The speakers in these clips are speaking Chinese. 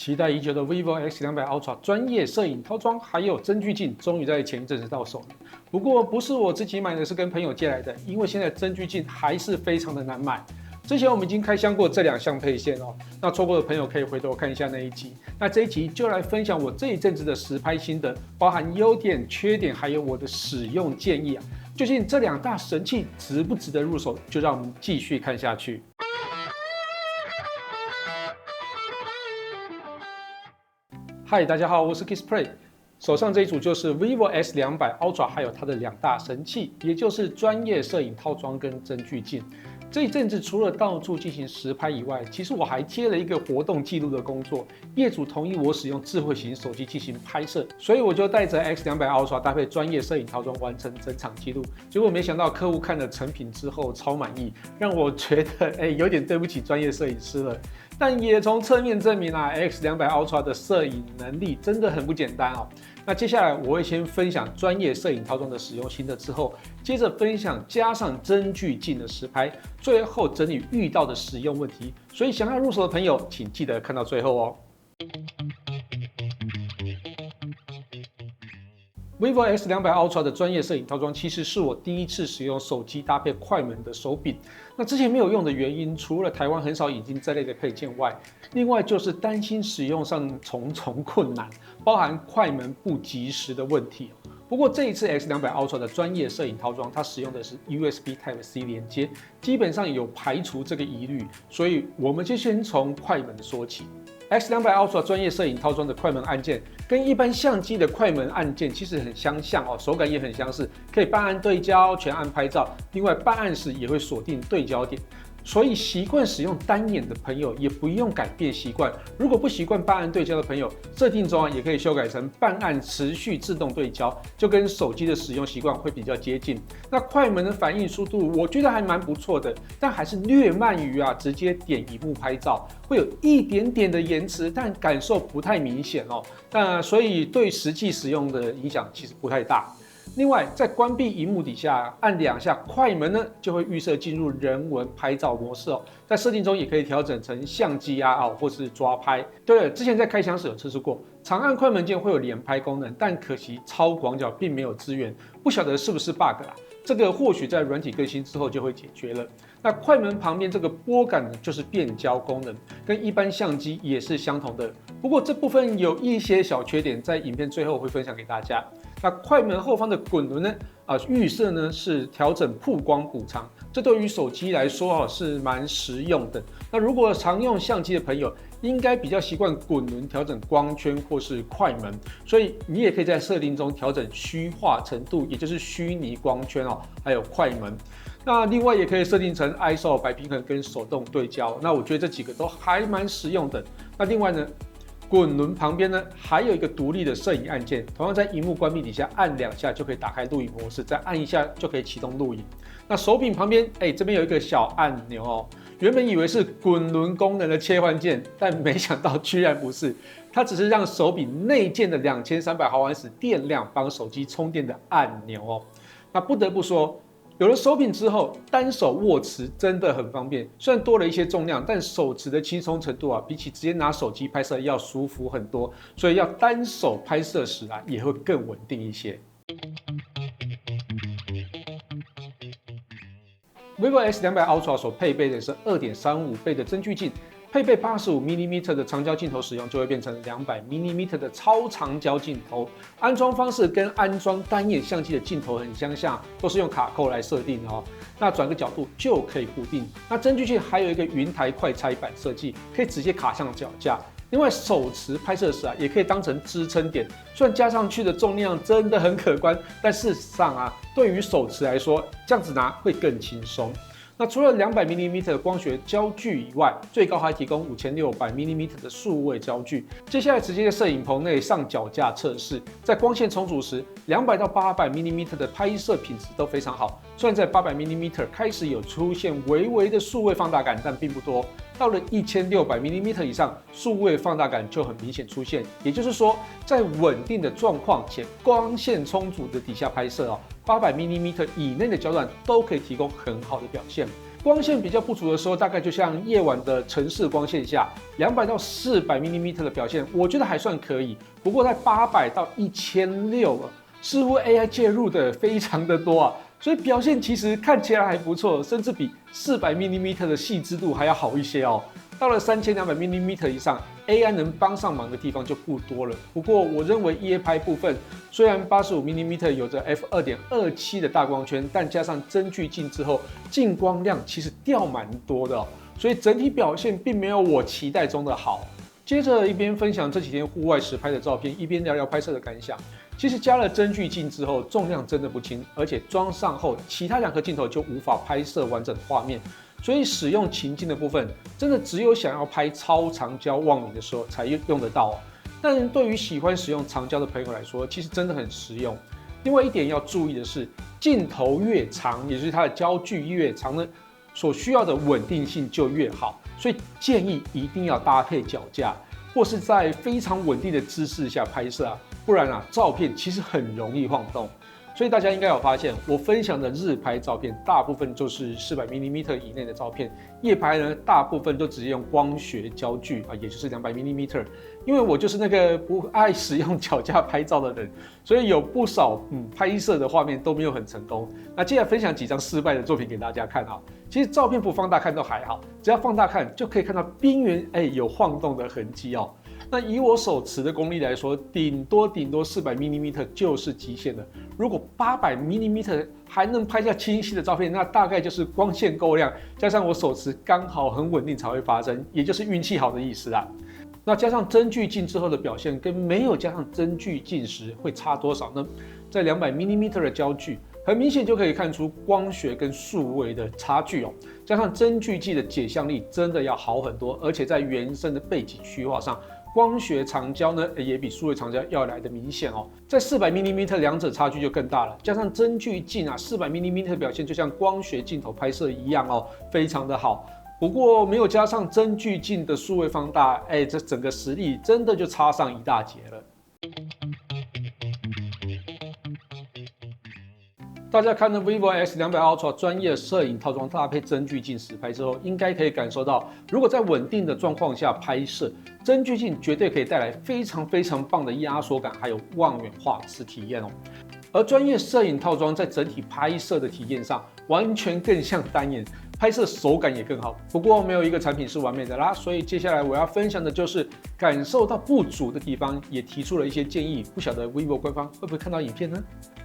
期待已久的 vivo X200 Ultra 专业摄影套装，还有真距镜，终于在前一阵子到手了。不过不是我自己买的，是跟朋友借来的，因为现在真距镜还是非常的难买。之前我们已经开箱过这2项配件哦，那错过的朋友可以回头看一下那一集。那这一集就来分享我这一阵子的实拍心得，包含优点、缺点，还有我的使用建议啊。究竟这2大神器值不值得入手？就让我们继续看下去。嗨，大家好，我是 Kissplay。手上这一组就是 vivo S200 Ultra， 还有它的2大神器，也就是专业摄影套装跟真距镜。这一阵子除了到处进行实拍以外，其实我还接了一个活动记录的工作。业主同意我使用智慧型手机进行拍摄，所以我就带着 X200 Ultra 搭配专业摄影套装完成整场记录。结果没想到客户看了成品之后超满意，让我觉得有点对不起专业摄影师了。但也从侧面证明X200 Ultra 的摄影能力真的很不简单哦。那接下来我会先分享专业摄影套装的使用心得，之后接着分享加上真距镜的实拍，最后整理遇到的实用问题。所以想要入手的朋友，请记得看到最后哦。vivo X200 Ultra 的专业摄影套装，其实是我第一次使用手机搭配快门的手柄。那之前没有用的原因，除了台湾很少引进这类的配件外，另外就是担心使用上重重困难，包含快门不及时的问题。不过这一次 X200 Ultra 的专业摄影套装，它使用的是 USB Type-C 连接，基本上有排除这个疑虑，所以我们就先从快门说起。X200 Ultra 专业摄影套装的快门按键跟一般相机的快门按键其实很相像哦，手感也很相似，可以半按对焦、全按拍照，另外半按时也会锁定对焦点。所以习惯使用单眼的朋友也不用改变习惯。如果不习惯半按对焦的朋友，设定中也可以修改成半按持续自动对焦，就跟手机的使用习惯会比较接近。那快门的反应速度我觉得还蛮不错的，但还是略慢于直接点萤幕拍照，会有一点点的延迟，但感受不太明显哦。那所以对实际使用的影响其实不太大。另外，在关闭萤幕底下按2下快门呢，就会预设进入人文拍照模式哦。在设定中也可以调整成相机或是抓拍。对了，之前在开箱时有测试过，长按快门键会有连拍功能，但可惜超广角并没有支援，不晓得是不是 bug 啦。这个或许在软体更新之后就会解决了。那快门旁边这个拨杆呢，就是变焦功能，跟一般相机也是相同的。不过这部分有一些小缺点，在影片最后会分享给大家。那快门后方的滚轮呢，预设呢是调整曝光补偿，这对于手机来说是蛮实用的。那如果常用相机的朋友，应该比较习惯滚轮调整光圈或是快门，所以你也可以在设定中调整虚化程度，也就是虚拟光圈还有快门。那另外也可以设定成 ISO 白平衡跟手动对焦。那我觉得这几个都还蛮实用的。那另外呢，滚轮旁边呢还有一个独立的摄影按键，同样在萤幕关闭底下按2下就可以打开录影模式，再按1下就可以启动录影。那手柄旁边，这边有一个小按钮哦，原本以为是滚轮功能的切换键，但没想到居然不是，它只是让手柄内建的2300毫安时电量帮手机充电的按钮哦。那不得不说，有了手柄之后，单手握持真的很方便。虽然多了一些重量，但手持的轻松程度比起直接拿手机拍摄要舒服很多，所以要单手拍摄时也会更稳定一些。vivo X200 Ultra 所配备的是 2.35 倍的真距镜，配备 85mm 的长焦镜头使用，就会变成 200mm 的超长焦镜头。安装方式跟安装单眼相机的镜头很相像，都是用卡扣来设定的哦。那转个角度就可以固定。那真距镜还有一个云台快拆板设计，可以直接卡上脚架。另外，手持拍摄时也可以当成支撑点，虽然加上去的重量真的很可观，但事实上对于手持来说，这样子拿会更轻松。那除了200mm 的光学焦距以外，最高还提供5600mm 的数位焦距。接下来直接在摄影棚内上脚架测试，在光线充足时，200到800mm 的拍摄品质都非常好。虽然在800mm 开始有出现微微的数位放大感，但并不多。到了1600mm 以上，数位放大感就很明显出现。也就是说，在稳定的状况且光线充足的底下拍摄800mm 以内的焦段都可以提供很好的表现。光线比较不足的时候，大概就像夜晚的城市光线下，200到400mm 的表现，我觉得还算可以。不过在800到1600似乎 AI 介入的非常的多啊，所以表现其实看起来还不错，甚至比400mm 的细致度还要好一些哦。到了3200mm 以上 ，AI 能帮上忙的地方就不多了。不过我认为夜拍部分，虽然85mm 有着 f2.27 的大光圈，但加上增距镜之后，进光量其实掉蛮多的哦，所以整体表现并没有我期待中的好。接着一边分享这几天户外实拍的照片，一边聊聊拍摄的感想。其实加了增距镜之后，重量真的不轻，而且装上后，其他2颗镜头就无法拍摄完整的画面。所以使用情境的部分，真的只有想要拍超长焦望远的时候才用得到哦。但对于喜欢使用长焦的朋友来说，其实真的很实用。另外一点要注意的是，镜头越长，也就是它的焦距越长呢，所需要的稳定性就越好。所以建议一定要搭配脚架，或是在非常稳定的姿势下拍摄啊，不然啊，照片其实很容易晃动。所以大家应该有发现，我分享的日拍照片大部分就是 400mm 以内的照片，夜拍呢大部分都直接用光学焦距啊，也就是 200mm。因为我就是那个不爱使用脚架拍照的人，所以有不少拍摄的画面都没有很成功。那接下来分享几张失败的作品给大家看啊。其实照片不放大看都还好，只要放大看就可以看到边缘有晃动的痕迹哦。那以我手持的功力来说，顶多400mm 就是极限了。如果800mm 还能拍下清晰的照片，那大概就是光线够亮，加上我手持刚好很稳定才会发生，也就是运气好的意思啦。那加上增距镜之后的表现，跟没有加上增距镜时会差多少呢？在200mm 的焦距，很明显就可以看出光学跟数位的差距哦。加上增距镜的解像力真的要好很多，而且在原生的背景虚化上，光学长焦呢也比数位长焦要来的明显哦。在400mm 两者差距就更大了，加上增距镜啊，400mm 的表现就像光学镜头拍摄一样哦，非常的好。不过没有加上增距镜的数位放大，这整个实力真的就差上一大截了。大家看了 vivo X200 Ultra 专业摄影套装搭配增距镜实拍之后，应该可以感受到，如果在稳定的状况下拍摄，增距镜绝对可以带来非常非常棒的压缩感，还有望远画质体验哦。而专业摄影套装在整体拍摄的体验上，完全更像单眼，拍摄手感也更好。不过没有一个产品是完美的啦，所以接下来我要分享的就是感受到不足的地方，也提出了一些建议。不晓得 vivo 官方会不会看到影片呢？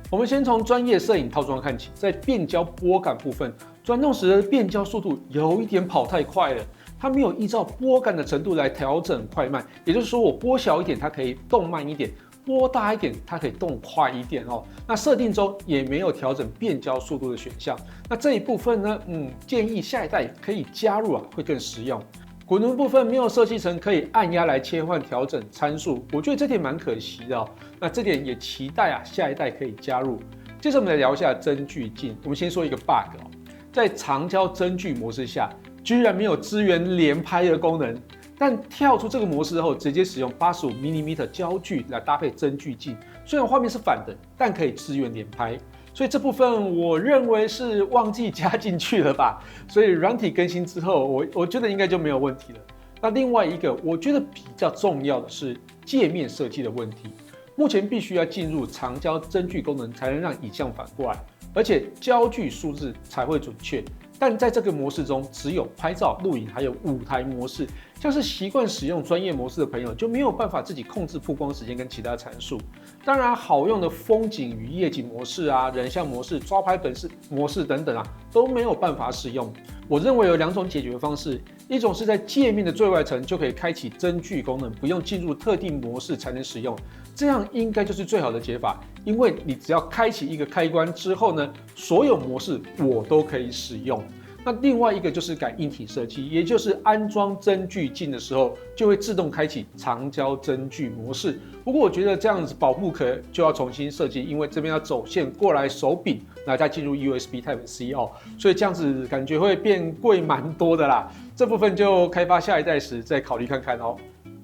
我们先从专业摄影套装看起，在变焦拨感部分，转动时的变焦速度有一点跑太快了，它没有依照拨感的程度来调整快慢，也就是说我拨小一点，它可以动慢一点。拨大一点，它可以动快一点哦。那设定中也没有调整变焦速度的选项。那这一部分呢，建议下一代可以加入啊，会更实用。滚轮部分没有设计成可以按压来切换调整参数，我觉得这点蛮可惜的哦。那这点也期待啊，下一代可以加入。接着我们来聊一下增距镜。我们先说一个 bug 哦，在长焦增距模式下，居然没有支援连拍的功能。但跳出这个模式后，直接使用85mm 焦距来搭配增距镜，虽然画面是反的，但可以支援连拍，所以这部分我认为是忘记加进去了吧。所以软体更新之后，我觉得应该就没有问题了。那另外一个我觉得比较重要的是界面设计的问题，目前必须要进入长焦增距功能才能让影像反过来，而且焦距数字才会准确。但在这个模式中，只有拍照、录影还有舞台模式，像是习惯使用专业模式的朋友就没有办法自己控制曝光时间跟其他参数。当然，好用的风景与夜景模式啊、人像模式、抓拍本式模式等等啊，都没有办法使用。我认为有2种解决方式，一种是在界面的最外层就可以开启增距功能，不用进入特定模式才能使用，这样应该就是最好的解法。因为你只要开启一个开关之后呢，所有模式我都可以使用。那另外一个就是改硬体设计，也就是安装增距镜的时候，就会自动开启长焦增距模式。不过我觉得这样子保护壳就要重新设计，因为这边要走线过来手柄，那再进入 USB Type-C 哦，所以这样子感觉会变贵蛮多的啦。这部分就开发下一代时再考虑看看哦。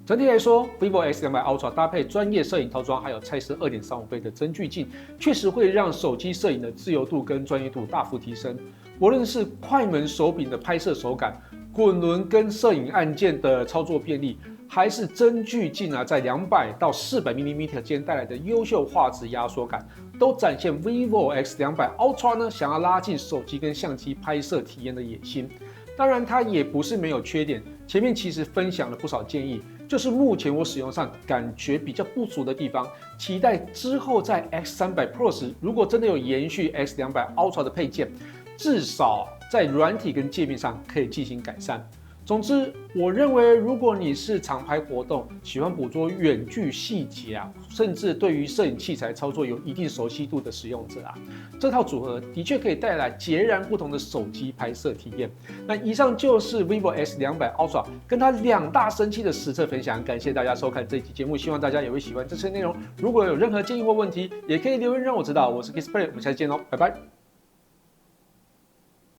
整体来说 ，vivo X200 Ultra 搭配专业摄影套装，还有蔡司2.35倍的增距镜，确实会让手机摄影的自由度跟专业度大幅提升。无论是快门手柄的拍摄手感、滚轮跟摄影按键的操作便利，还是增距镜在200到400mm 间带来的优秀画质压缩感，都展现 vivo X200 Ultra 呢想要拉近手机跟相机拍摄体验的野心。当然，它也不是没有缺点。前面其实分享了不少建议，就是目前我使用上感觉比较不足的地方。期待之后在 X300 Pro 时，如果真的有延续 X200 Ultra 的配件，至少在软体跟界面上可以进行改善。总之，我认为如果你是常拍活动，喜欢捕捉远距细节甚至对于摄影器材操作有一定熟悉度的使用者这套组合的确可以带来截然不同的手机拍摄体验。那以上就是 vivo X200 Ultra 跟它2大神器的实测分享，感谢大家收看这一期节目，希望大家也会喜欢这次内容。如果有任何建议或问题，也可以留言让我知道。我是 Kisplay， 我们下次见喽，拜拜。